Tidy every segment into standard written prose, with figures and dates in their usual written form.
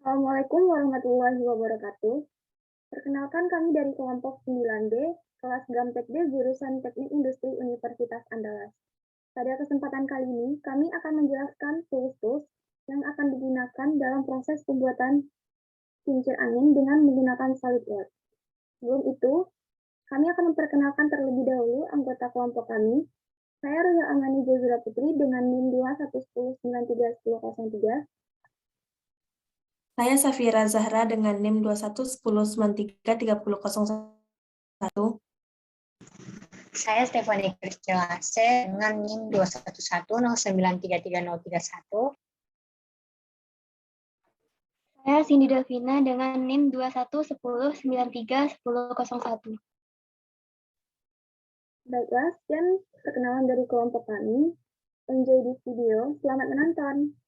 Assalamualaikum warahmatullahi wabarakatuh. Perkenalkan kami dari kelompok 9B, kelas Gamtek D jurusan Teknik Industri Universitas Andalas. Pada kesempatan kali ini, kami akan menjelaskan tools-tools yang akan digunakan dalam proses pembuatan kincir angin dengan menggunakan SolidWorks. Sebelum itu, kami akan memperkenalkan terlebih dahulu anggota kelompok kami. Saya Roya Amani Jazura Putri dengan NIM 211093103. Saya Safira Zahra dengan NIM 2110933001. Saya Stefani Kristelase dengan NIM 21109333031. Saya Cindy Davina dengan NIM 2110931001. Baiklah, sekian perkenalan dari kelompok kami. Enjoy this video. Selamat menonton.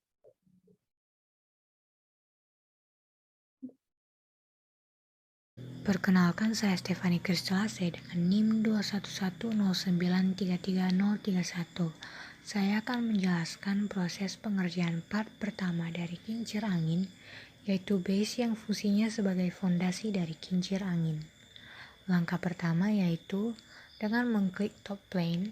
Perkenalkan, saya Stefani Kristelase dengan NIM 21109333031. Saya akan menjelaskan proses pengerjaan part pertama dari kincir angin, yaitu base yang fungsinya sebagai fondasi dari kincir angin. Langkah pertama yaitu dengan mengklik top plane,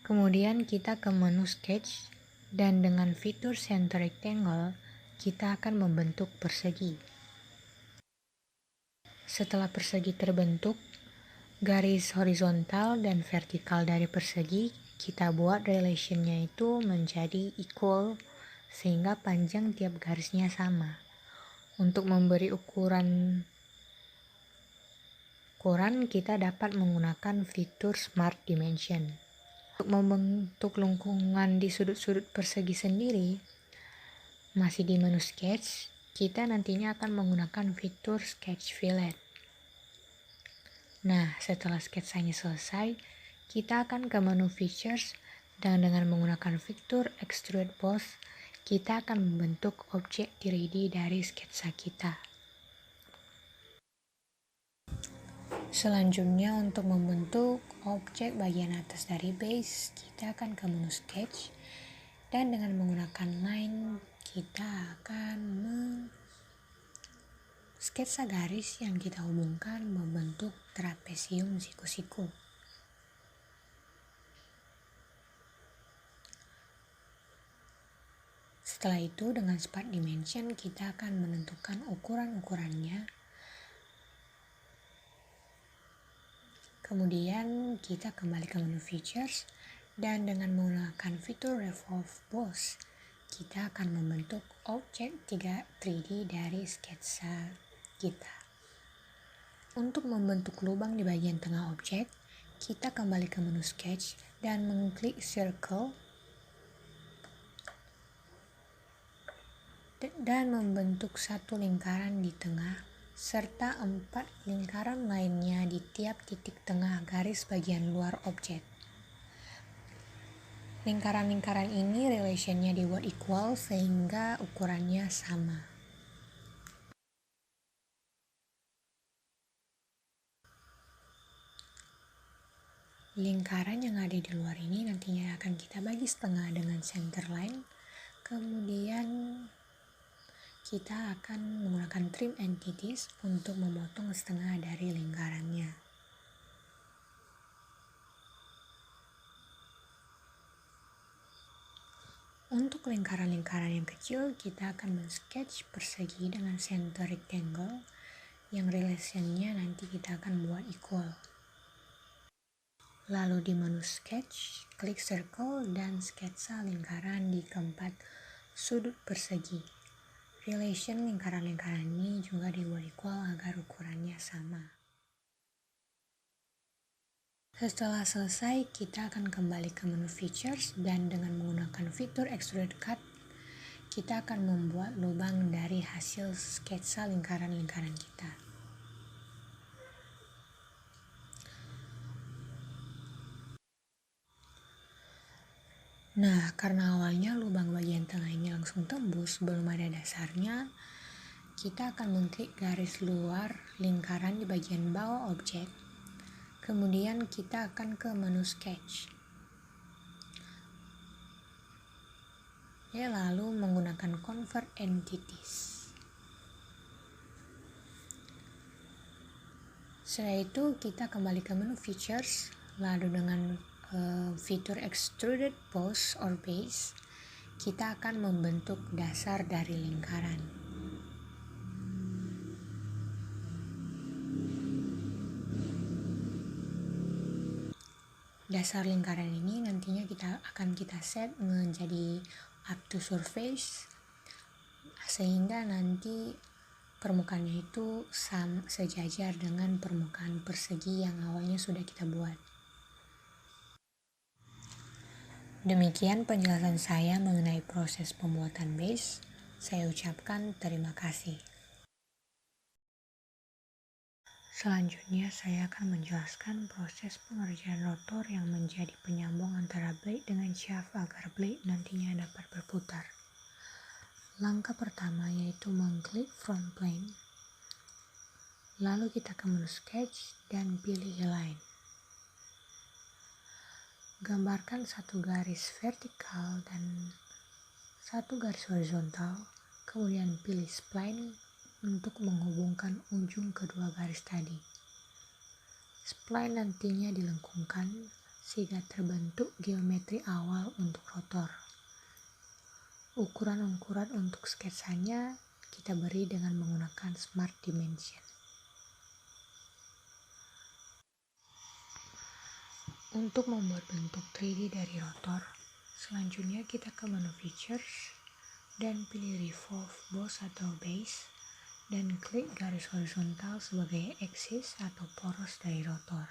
kemudian kita ke menu sketch, dan dengan fitur center rectangle, kita akan membentuk persegi. Setelah persegi terbentuk, garis horizontal dan vertikal dari persegi kita buat relationnya itu menjadi equal sehingga panjang tiap garisnya sama. Untuk memberi ukuran kita dapat menggunakan fitur Smart Dimension. Untuk membentuk lengkungan di sudut-sudut persegi sendiri, masih di menu sketch, kita nantinya akan menggunakan fitur sketch fillet. Nah, setelah sketsanya selesai, kita akan ke menu features, dan dengan menggunakan fitur extrude boss, kita akan membentuk objek 3D dari sketsa kita. Selanjutnya, untuk membentuk objek bagian atas dari base, kita akan ke menu sketch, dan dengan menggunakan line, kita akan sketsa garis yang kita hubungkan membentuk trapesium siku-siku. Setelah itu, dengan Smart Dimension, kita akan menentukan ukuran-ukurannya. Kemudian, kita kembali ke menu Features, dan dengan menggunakan fitur Revolve Boss, kita akan membentuk objek 3D dari sketsa kita. Untuk membentuk lubang di bagian tengah objek, kita kembali ke menu Sketch dan mengklik Circle dan membentuk satu lingkaran di tengah serta 4 lingkaran lainnya di tiap titik tengah garis bagian luar objek. Lingkaran-lingkaran ini relationnya dibuat equal sehingga ukurannya sama. Lingkaran yang ada di luar ini nantinya akan kita bagi setengah dengan center line. Kemudian kita akan menggunakan trim entities untuk memotong setengah dari lingkarannya. Untuk lingkaran-lingkaran yang kecil, kita akan men-sketch persegi dengan center rectangle yang relationnya nanti kita akan buat equal. Lalu di menu sketch, klik circle dan sketsa lingkaran di keempat sudut persegi. Relation lingkaran-lingkaran ini juga dibuat equal agar ukurannya sama. Setelah selesai, kita akan kembali ke menu features dan dengan menggunakan fitur extrude cut, kita akan membuat lubang dari hasil sketsa lingkaran-lingkaran kita. Nah, karena awalnya lubang bagian tengah ini langsung tembus, belum ada dasarnya, kita akan mengklik garis luar lingkaran di bagian bawah objek. Kemudian kita akan ke menu sketch. lalu menggunakan convert entities. Setelah itu kita kembali ke menu features, lalu dengan fitur extruded boss or base, kita akan membentuk dasar dari lingkaran. Dasar lingkaran ini nantinya akan kita set menjadi up to surface, sehingga nanti permukaannya itu sejajar dengan permukaan persegi yang awalnya sudah kita buat. Demikian penjelasan saya mengenai proses pembuatan base. Saya ucapkan terima kasih. Selanjutnya saya akan menjelaskan proses pengerjaan rotor yang menjadi penyambung antara blade dengan shaft agar blade nantinya dapat berputar. Langkah pertama yaitu mengklik front plane. Lalu kita ke menu sketch dan pilih align. Gambarkan satu garis vertikal dan satu garis horizontal, kemudian pilih spline untuk menghubungkan ujung kedua garis tadi. Spline nantinya dilengkungkan sehingga terbentuk geometri awal untuk rotor. Ukuran-ukuran untuk sketsanya kita beri dengan menggunakan Smart Dimension. Untuk membuat bentuk 3D dari rotor, selanjutnya kita ke menu Features dan pilih Revolve Boss atau Base dan klik garis horizontal sebagai axis atau poros dari rotor.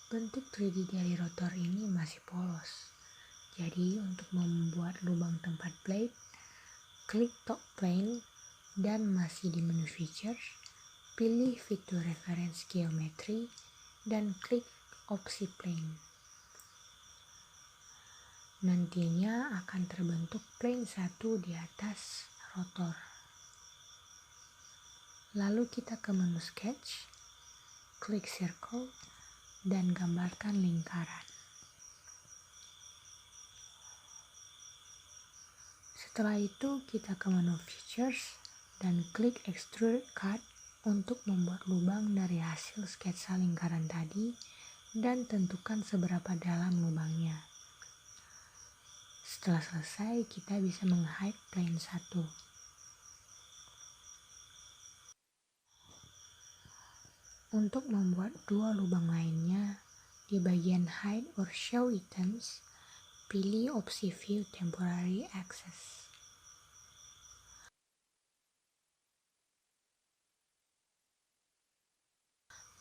Bentuk 3D dari rotor ini masih polos. Jadi untuk membuat lubang tempat blade, klik top plane dan masih di menu features, pilih fitur reference geometry dan klik opsi plane. Nantinya akan terbentuk plane 1 di atas rotor. Lalu kita ke menu sketch, klik circle dan gambarkan lingkaran. Setelah itu kita ke menu features dan klik extrude cut untuk membuat lubang dari hasil sketsa lingkaran tadi dan tentukan seberapa dalam lubangnya. Setelah selesai kita bisa meng-hide plane 1. Untuk membuat dua lubang lainnya, di bagian hide or show items, pilih opsi view temporary access.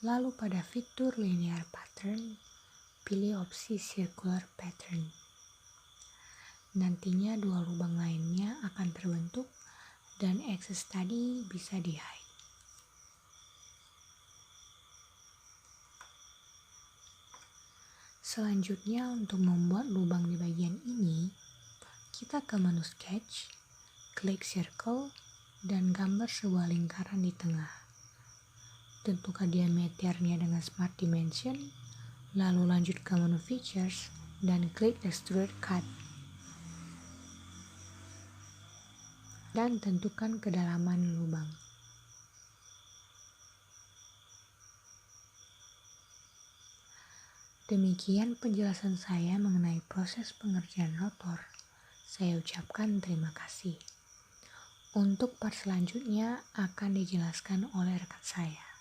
Lalu pada fitur linear pattern, pilih opsi circular pattern. Nantinya dua lubang lainnya akan terbentuk dan access tadi bisa di-hide. Selanjutnya untuk membuat lubang di bagian ini, kita ke menu sketch, klik circle, dan gambar sebuah lingkaran di tengah. Tentukan diameternya dengan Smart Dimension, lalu lanjut ke menu Features dan klik Extrude Cut. Dan tentukan kedalaman lubang. Demikian penjelasan saya mengenai proses pengerjaan rotor. Saya ucapkan terima kasih. Untuk part selanjutnya akan dijelaskan oleh rekan saya.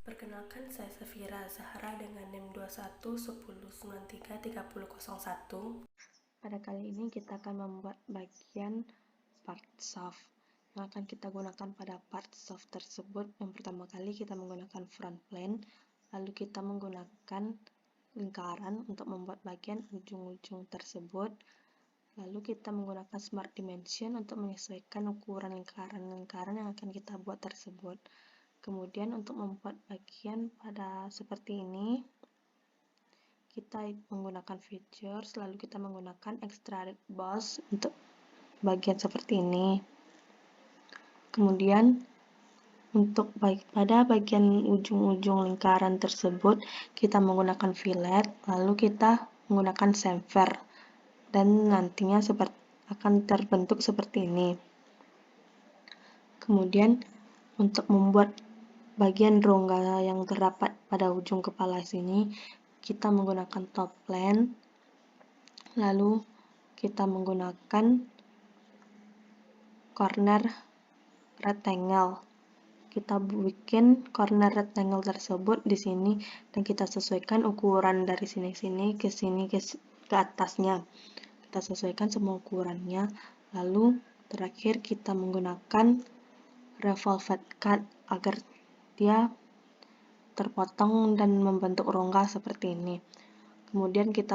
Perkenalkan, saya Safira Zahra dengan NIM 2110933001. Pada kali ini kita akan membuat bagian part shaft. Yang akan kita gunakan pada part shaft tersebut, yang pertama kali kita menggunakan front plane, lalu kita menggunakan lingkaran untuk membuat bagian ujung-ujung tersebut. Lalu kita menggunakan Smart Dimension untuk menyesuaikan ukuran lingkaran yang akan kita buat tersebut. Kemudian untuk membuat bagian pada seperti ini, kita menggunakan features, lalu kita menggunakan extruded boss untuk bagian seperti ini. Kemudian untuk pada bagian ujung-ujung lingkaran tersebut, kita menggunakan fillet, lalu kita menggunakan chamfer dan nantinya akan terbentuk seperti ini. Kemudian untuk membuat bagian rongga yang terdapat pada ujung kepala sini, kita menggunakan top plan, lalu kita menggunakan corner rectangle. Kita bikin corner rectangle tersebut di sini dan kita sesuaikan ukuran dari sini ke sini ke atasnya. Kita sesuaikan semua ukurannya. Lalu terakhir kita menggunakan revolved cut agar dia terpotong dan membentuk rongga seperti ini. Kemudian kita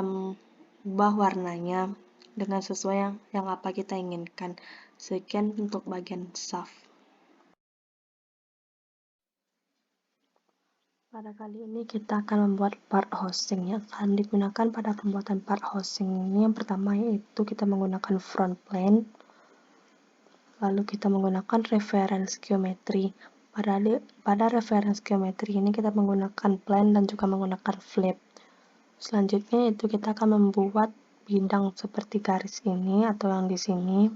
ubah warnanya dengan sesuai yang apa kita inginkan. Sekian untuk bagian shaft. Pada kali ini kita akan membuat part housing yang akan digunakan pada pembuatan part housing ini. Yang pertama yaitu kita menggunakan front plane, lalu kita menggunakan reference geometry. Pada reference geometry ini kita menggunakan plane dan juga menggunakan flip. Selanjutnya itu kita akan membuat bidang seperti garis ini atau yang di sini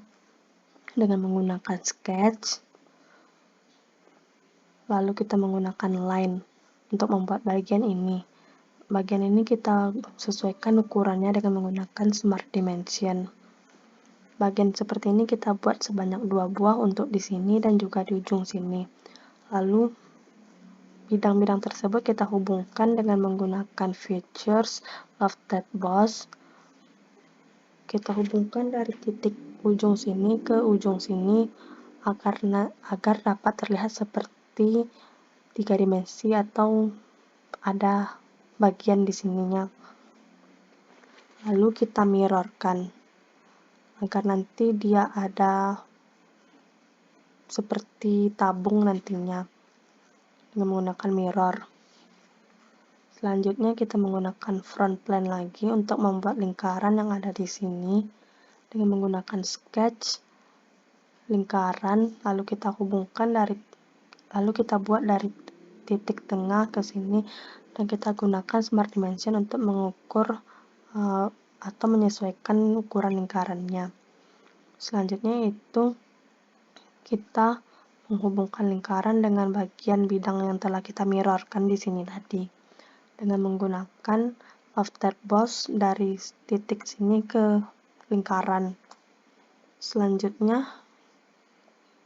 dengan menggunakan sketch. Lalu kita menggunakan line untuk membuat bagian ini. Bagian ini kita sesuaikan ukurannya dengan menggunakan smart dimension. Bagian seperti ini kita buat sebanyak 2 buah untuk di sini dan juga di ujung sini. Lalu bidang-bidang tersebut kita hubungkan dengan menggunakan features lofted boss. Kita hubungkan dari titik ujung sini ke ujung sini agar dapat terlihat seperti 3 dimensi atau ada bagian di sininya. Lalu kita mirrorkan agar nanti dia ada seperti tabung nantinya dengan menggunakan mirror. Selanjutnya kita menggunakan front plane lagi untuk membuat lingkaran yang ada di sini dengan menggunakan sketch lingkaran, lalu kita buat dari titik tengah ke sini dan kita gunakan smart dimension untuk mengukur atau menyesuaikan ukuran lingkarannya. Selanjutnya itu kita menghubungkan lingkaran dengan bagian bidang yang telah kita mirrorkan di sini tadi dengan menggunakan lofted boss dari titik sini ke lingkaran. Selanjutnya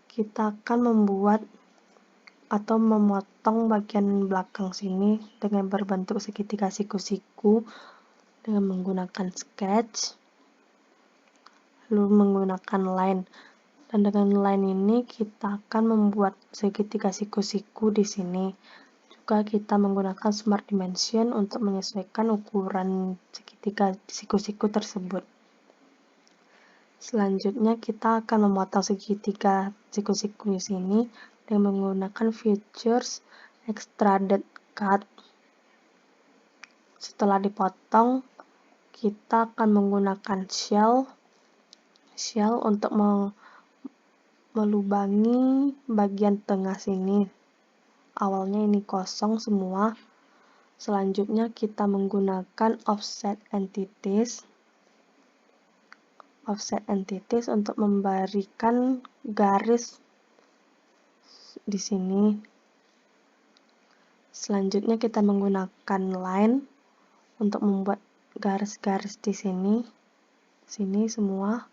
kita akan membuat atau memotong bagian belakang sini dengan berbentuk segitiga siku-siku dengan menggunakan sketch, lalu menggunakan line. Dan dengan line ini kita akan membuat segitiga siku-siku di sini. Juga kita menggunakan smart dimension untuk menyesuaikan ukuran segitiga siku-siku tersebut. Selanjutnya kita akan memotong segitiga siku-siku di sini dengan menggunakan features extruded cut. Setelah dipotong, kita akan menggunakan shell untuk melubangi bagian tengah sini. Awalnya ini kosong semua. Selanjutnya kita menggunakan offset entities untuk memberikan garis di sini. Selanjutnya kita menggunakan line untuk membuat garis-garis di sini semua.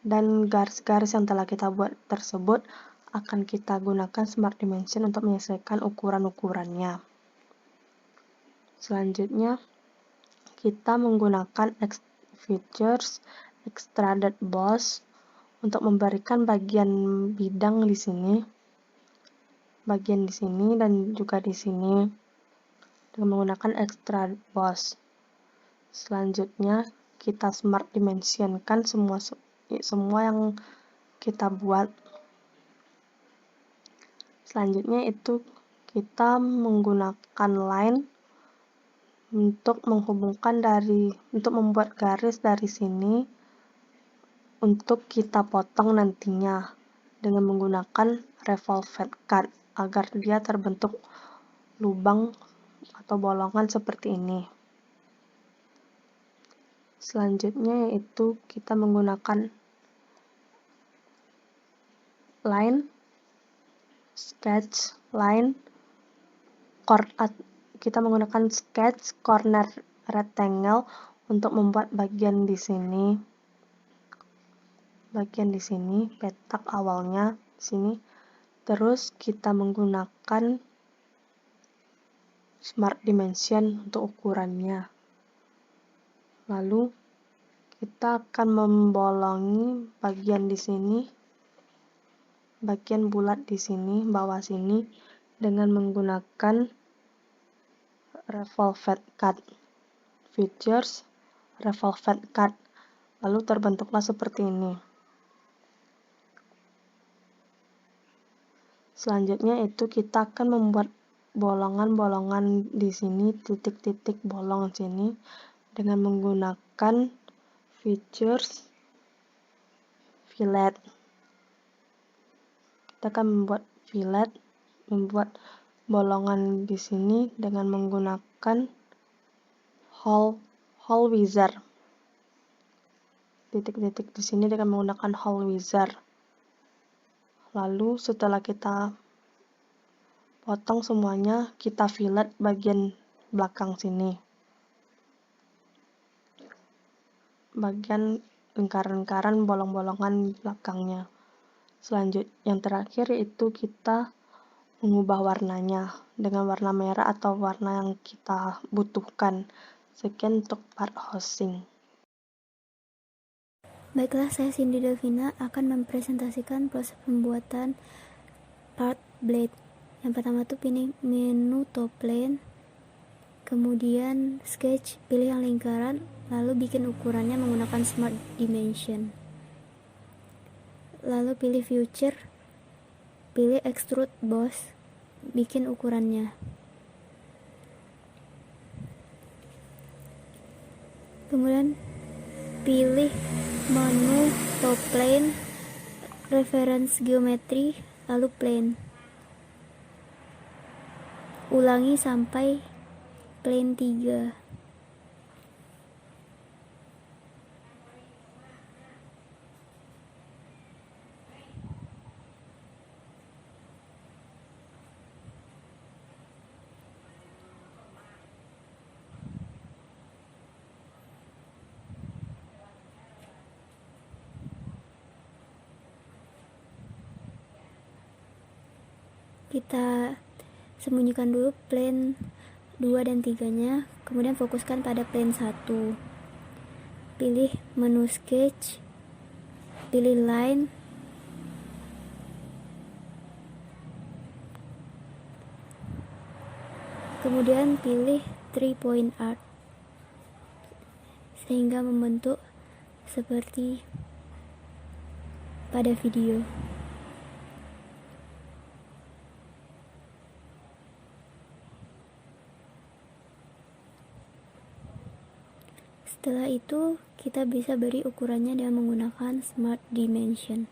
Dan garis-garis yang telah kita buat tersebut akan kita gunakan smart dimension untuk menyesuaikan ukuran-ukurannya. Selanjutnya kita menggunakan features extruded boss untuk memberikan bagian bidang di sini, bagian di sini dan juga di sini dengan menggunakan extrude boss. Selanjutnya kita smart dimensionkan semua yang kita buat. Selanjutnya itu kita menggunakan line untuk membuat garis dari sini untuk kita potong nantinya dengan menggunakan revolved cut agar dia terbentuk lubang atau bolongan seperti ini. Selanjutnya yaitu kita menggunakan line, sketch, line, kita menggunakan sketch, corner, rectangle untuk membuat bagian di sini. Bagian di sini, petak awalnya di sini. Terus kita menggunakan Smart Dimension untuk ukurannya. Lalu kita akan membolongi bagian di sini, bagian bulat di sini, bawah sini, dengan menggunakan revolved cut. Features, revolved cut. Lalu terbentuklah seperti ini. Selanjutnya itu kita akan membuat bolongan-bolongan di sini, titik-titik bolong sini, dengan menggunakan features, fillet. Kita akan membuat fillet, membuat bolongan di sini dengan menggunakan hole wizard. Titik-titik di sini dengan menggunakan hole wizard. Lalu setelah kita potong semuanya, kita fillet bagian belakang sini. Bagian lingkaran-lingkaran bolong-bolongan belakangnya. Selanjutnya yang terakhir yaitu kita mengubah warnanya dengan warna merah atau warna yang kita butuhkan. Sekian untuk part housing. Baiklah, saya Cindy Delvina akan mempresentasikan proses pembuatan part blade. Yang pertama tuh pilih menu top plane, kemudian sketch, pilih yang lingkaran, lalu bikin ukurannya menggunakan Smart Dimension. Lalu pilih Future, pilih Extrude Boss, bikin ukurannya. Kemudian pilih menu top plane, reference geometry, lalu plane. Ulangi sampai plane 3. Kita sembunyikan dulu plane 2 dan 3-nya, kemudian fokuskan pada plane 1. Pilih menu sketch, pilih line, kemudian pilih 3 point arc sehingga membentuk seperti pada video. Setelah itu, kita bisa beri ukurannya dengan menggunakan Smart Dimension.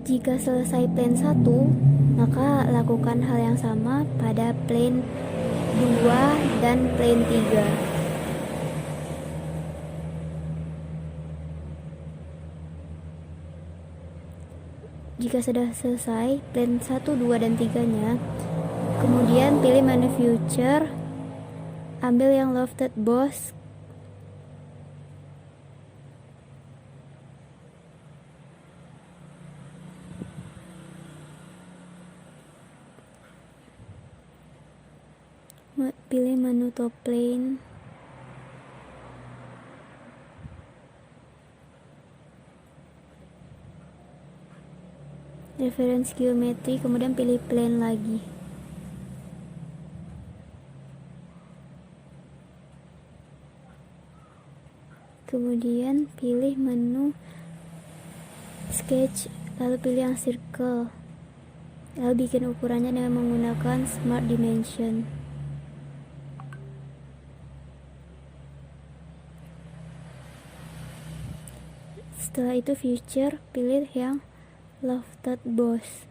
Jika selesai plane 1, maka lakukan hal yang sama pada plane 2 dan plane 3. Jika sudah selesai plane 1, 2, dan 3-nya, kemudian pilih menu Future, ambil yang Lofted Boss, pilih menu top plane, reference geometry, kemudian pilih plane lagi. Kemudian pilih menu sketch, lalu pilih yang circle, lalu bikin ukurannya dengan menggunakan smart dimension. Setelah itu feature, pilih yang lofted boss.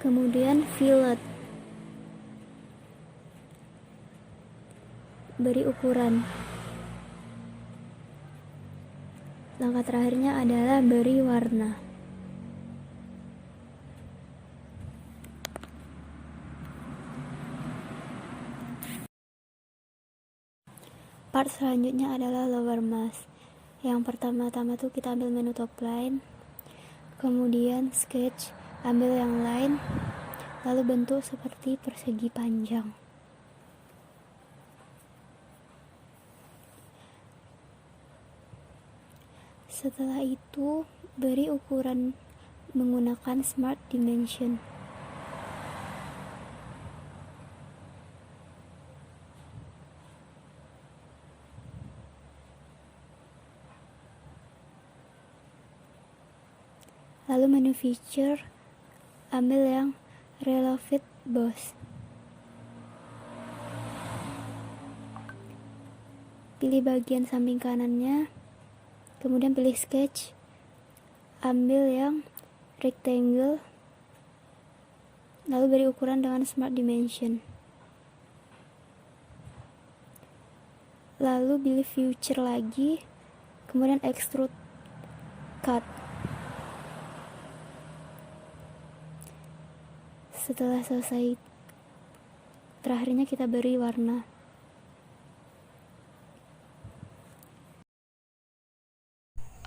Kemudian fillet, beri ukuran. Langkah terakhirnya adalah beri warna. Part selanjutnya adalah lower mask. Yang pertama-tama tuh kita ambil menu top line, kemudian sketch, ambil yang line, lalu bentuk seperti persegi panjang. Setelah itu, beri ukuran menggunakan smart dimension. Lalu menu feature, ambil yang relevant boss. Pilih bagian samping kanannya, kemudian pilih sketch, ambil yang rectangle, lalu beri ukuran dengan smart dimension. Lalu pilih feature lagi, kemudian extrude cut. Setelah selesai, terakhirnya kita beri warna.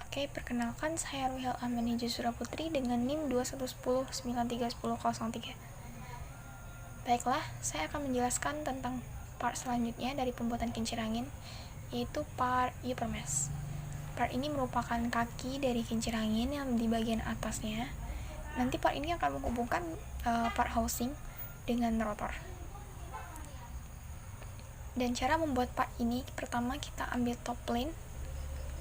Oke, perkenalkan saya Ruhel Amani Jusura Putri dengan NIM 2110931003. Baiklah, saya akan menjelaskan tentang part selanjutnya dari pembuatan kincir angin, yaitu part upper mast. Part ini merupakan kaki dari kincir angin yang di bagian atasnya. Nanti part ini akan menghubungkan part housing dengan rotor. Dan cara membuat part ini, pertama kita ambil top plane,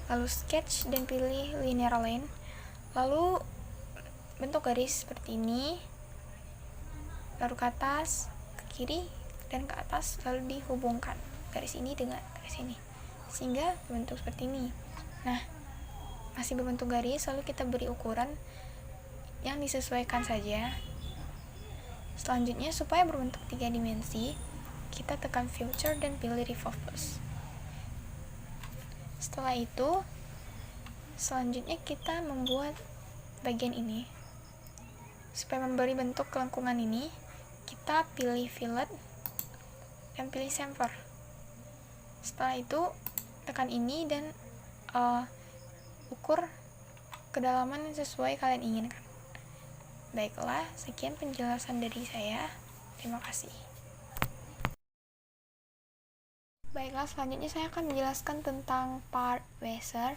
lalu sketch dan pilih linear line, lalu bentuk garis seperti ini, lalu ke atas, ke kiri, dan ke atas, lalu dihubungkan garis ini dengan garis ini sehingga berbentuk seperti ini. Nah, masih berbentuk garis, lalu kita beri ukuran yang disesuaikan saja. Selanjutnya, supaya berbentuk 3 dimensi, kita tekan feature dan pilih revolve boss. Setelah itu, selanjutnya kita membuat bagian ini. Supaya memberi bentuk kelengkungan ini, kita pilih fillet dan pilih chamfer. Setelah itu, tekan ini dan ukur kedalaman yang sesuai kalian inginkan. Baiklah, sekian penjelasan dari saya. Terima kasih. Baiklah, selanjutnya saya akan menjelaskan tentang part washer.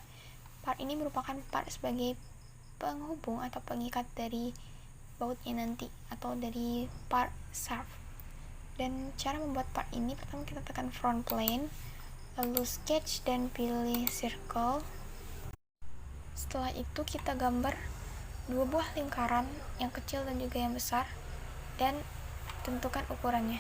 Part ini merupakan part sebagai penghubung atau pengikat dari bautnya nanti, atau dari part shaft. Dan cara membuat part ini, pertama kita tekan front plane, lalu sketch dan pilih circle. Setelah itu kita gambar 2 buah lingkaran, yang kecil dan juga yang besar, dan tentukan ukurannya.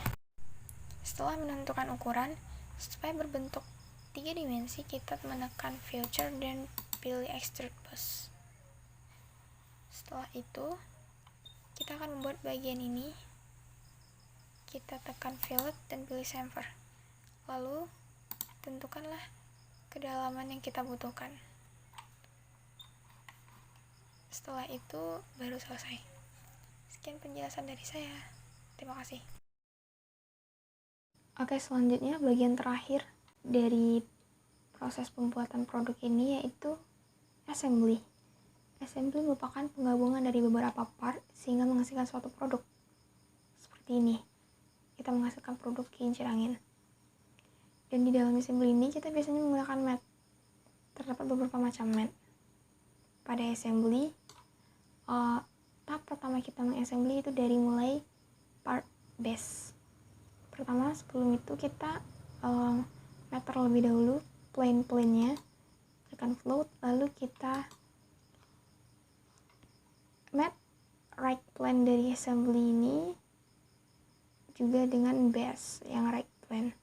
Setelah menentukan ukuran, supaya berbentuk 3 dimensi, kita menekan feature dan pilih extrude boss. Setelah itu, kita akan membuat bagian ini. Kita tekan fillet dan pilih chamfer. Lalu, tentukanlah kedalaman yang kita butuhkan. Setelah itu baru selesai. Sekian penjelasan dari saya. Terima kasih. Oke, selanjutnya bagian terakhir dari proses pembuatan produk ini yaitu assembly. assembly merupakan penggabungan dari beberapa part sehingga menghasilkan suatu produk. Seperti ini, kita menghasilkan produk kincir angin. Dan di dalam assembly ini kita biasanya menggunakan mat. Terdapat beberapa macam mat. Pada assembly, tahap pertama kita mengassembly itu dari mulai part base. Pertama, sebelum itu kita mat terlebih dahulu plane-nya, tekan float, lalu kita mat right plane dari assembly ini juga dengan base yang right plane.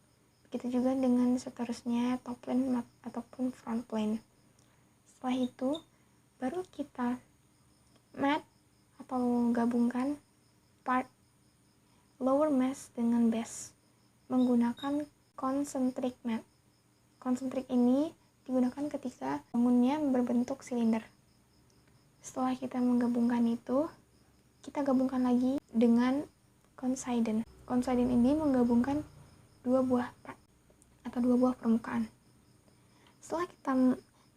Begitu juga dengan seterusnya top plane ataupun front plane. Setelah itu baru kita mat atau gabungkan part lower mesh dengan base menggunakan concentric mat. Concentric ini digunakan ketika bangunnya berbentuk silinder. Setelah kita menggabungkan itu, kita gabungkan lagi dengan coincident. Coincident ini menggabungkan dua buah part atau dua buah permukaan. Setelah kita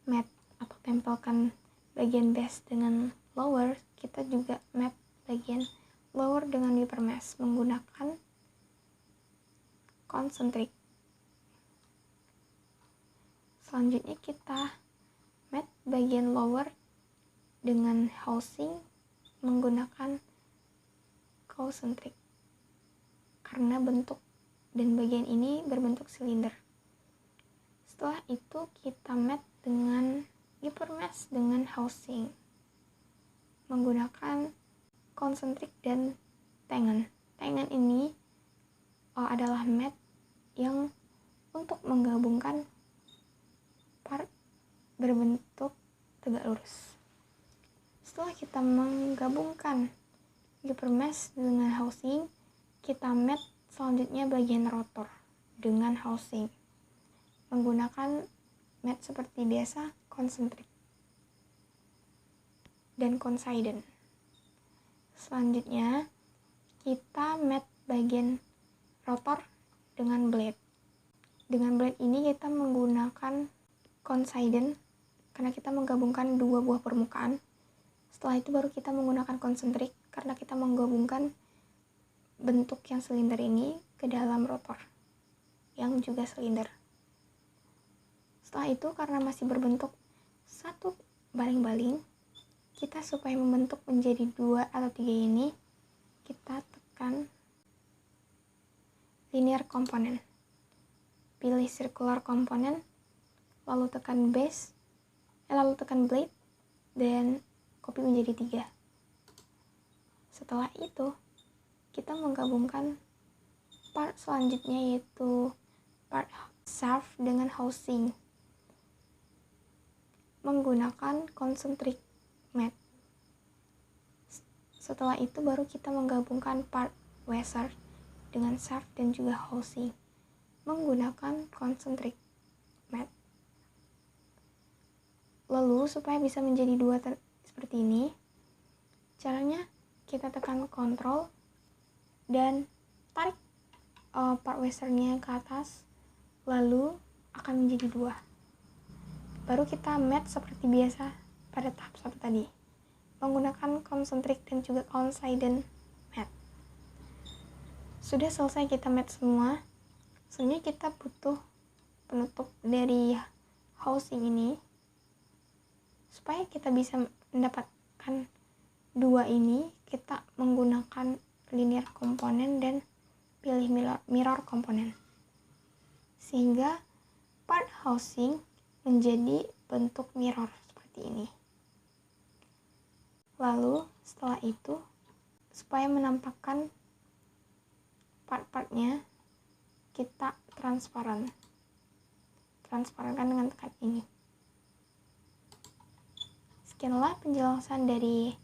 mat atau tempelkan bagian base dengan lower, kita juga mat bagian lower dengan upper mesh menggunakan concentric. Selanjutnya kita mat bagian lower dengan housing menggunakan concentric karena bentuk dan bagian ini berbentuk silinder. Setelah itu kita mat dengan upper mesh dengan housing menggunakan concentric dan tangen. Tangen ini adalah mat yang untuk menggabungkan part berbentuk tegak lurus. Setelah kita menggabungkan upper mesh dengan housing, kita mat selanjutnya bagian rotor dengan housing menggunakan mat seperti biasa concentric dan coincident. Selanjutnya kita mat bagian rotor dengan blade. Dengan blade ini kita menggunakan coincident karena kita menggabungkan dua buah permukaan. Setelah itu baru kita menggunakan concentric karena kita menggabungkan bentuk yang silinder ini ke dalam rotor yang juga silinder. Setelah itu karena masih berbentuk satu baling-baling, kita supaya membentuk menjadi 2 atau 3 ini, kita tekan linear component. Pilih circular component, lalu tekan base, lalu tekan blade, dan copy menjadi 3. Setelah itu, kita menggabungkan part selanjutnya yaitu part shaft dengan housing menggunakan concentric mat. Setelah itu baru kita menggabungkan part washer dengan shaft dan juga housing menggunakan concentric mat. Lalu supaya bisa menjadi 2 seperti ini, caranya kita tekan Ctrl dan tarik part washernya ke atas, lalu akan menjadi 2. Baru kita mat seperti biasa pada tahap 1 tadi menggunakan concentric dan juga coincident mat. Sudah selesai kita mat semua. Sebenarnya kita butuh penutup dari housing ini supaya kita bisa mendapatkan 2 ini. Kita menggunakan linear component dan pilih mirror component sehingga part housing menjadi bentuk mirror seperti ini. Lalu setelah itu, supaya menampakkan part-partnya, kita transparankan dengan tekan ini. Sekianlah penjelasan dari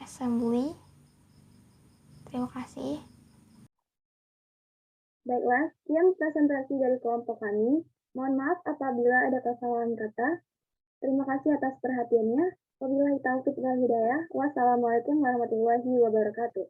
assembly. Terima kasih. Baiklah, sekian presentasi dari kelompok kami. Mohon maaf apabila ada kesalahan kata. Terima kasih atas perhatiannya. Wabillahi taufiq wal hidayah. Wassalamualaikum warahmatullahi wabarakatuh.